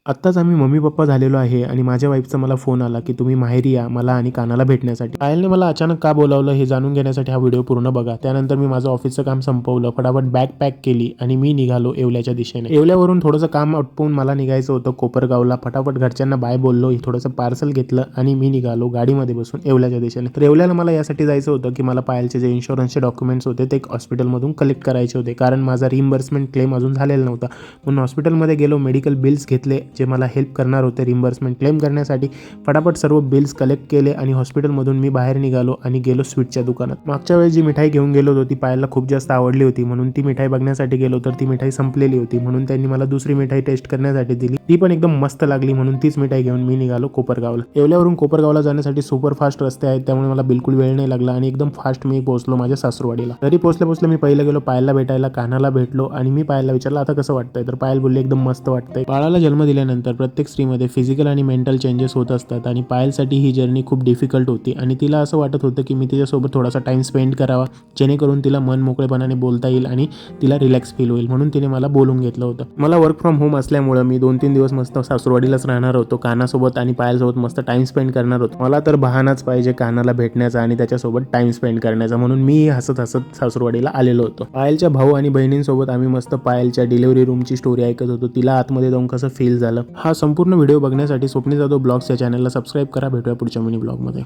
आत्ताच आम्ही मम्मी-पप्पा झालेलो आहे आणि माझ्या वाईफचा मला फोन आला, की तुम्ही माहेरी या मला आणि कानाला भेटण्यासाठी. पायलने मला अचानक का बोलावलं हे जाणून घेण्यासाठी हा व्हिडिओ पूर्ण बघा. त्यानंतर मी माझं ऑफिसचं काम संपवलं, फटाफट बॅग पॅक केली आणि मी निघालो येवल्याच्या दिशेने. येवल्यावरून थोडंसं काम आटपून मला निघायचं होतं कोपरगावला. फटाफट घरच्यांना बाय बोललो, थोडंसं पार्सल घेतलं आणि मी निघालो गाडीमध्ये बसून येवल्याच्या दिशेने. तर येवल्याला मला यासाठी जायचं होतं, की मला पायलचे जे इन्शुरन्सचे डॉक्युमेंट्स होते ते हॉस्पिटलमधून कलेक्ट करायचे होते. कारण माझा रिइम्बर्समेंट क्लेम अजून झालेला नव्हता. म्हणून हॉस्पिटलमध्ये गेलो, मेडिकल बिल्स घेतले जे मला हेल्प करणार होते रिइम्बर्समेंट क्लेम करण्यासाठी. फटाफट सर्व बिल्स कलेक्ट केले आणि हॉस्पिटलमधून मी बाहेर निघालो आणि गेलो स्वीटच्या दुकानात. मागच्या वेळेस जी मिठाई घेऊन गेलो होतो ती पायलला खूप जास्त आवडली होती, म्हणून ती मिठाई बघण्यासाठी गेलो तर ती मिठाई संपलेली होती. म्हणून त्यांनी मला दुसरी मिठाई टेस्ट करण्यासाठी दिली, ती पण एकदम मस्त लागली. म्हणून तीच मिठाई घेऊन मी निघालो कोपरगावला. येवल्यावरून कोपरगावला जाण्यासाठी सुपर फास्ट रस्ते आहेत, त्यामुळे मला बिलकुल वेळ नाही लागला आणि एकदम फास्ट मी पोहोचलो माझ्या सासूरवाडीला. तरी पोहोचल्या मी पहिलं गेलो पायलला भेटायला, कानाला भेटलो आणि मी पायलला विचारलं आता कसं वाटतंय, तर पायल बोलली एकदम मस्त वाटतंय. बाळाला जन्म दिल्यानंतर प्रत्येक स्त्रीमध्ये फिजिकल आणि मेंटल चेंजेस होत असतात आणि पायलसाठी ही जर्नी खूप डिफिकल्ट होती आणि तिला असं वाटत होतं की मी तिच्यासोबत थोडासा टाइम स्पेंड करावा, जेणेकरून तिला मन मोकळेपणाने बोलता येईल आणि तिला रिलॅक्स फील होईल. म्हणून तिने मला बोलून घेतलं होतं. मला वर्क फ्रॉम होम असल्यामुळं मी 2-3 दिवस मस्त सासूरवाडीलाच राहणार होतो. कानासोबत आणि पायलसोबत मस्त टाइम स्पेंड करणार होतो. मला तर बहानाच पाहिजे कानाला भेटण्याचा आणि त्याच्यासोबत टाइम स्पेंड करण्याचा, म्हणून मी हसत हसत सासूरवाडीला आलेलो होतो. पायलच्या भाऊ आणि बहिणींसोबत आम्ही मस्त पायलच्या डिलिव्हरी रूमची स्टोरी ऐकत होतो, तिला आतमध्ये जाऊन कसं फील झालं. हा संपूर्ण व्हिडिओ बघण्यासाठी स्वप्नील जाधव ब्लॉग्स या चॅनलला सबस्क्राईब करा. भेटूया पुढच्या मिनी ब्लॉगमध्ये.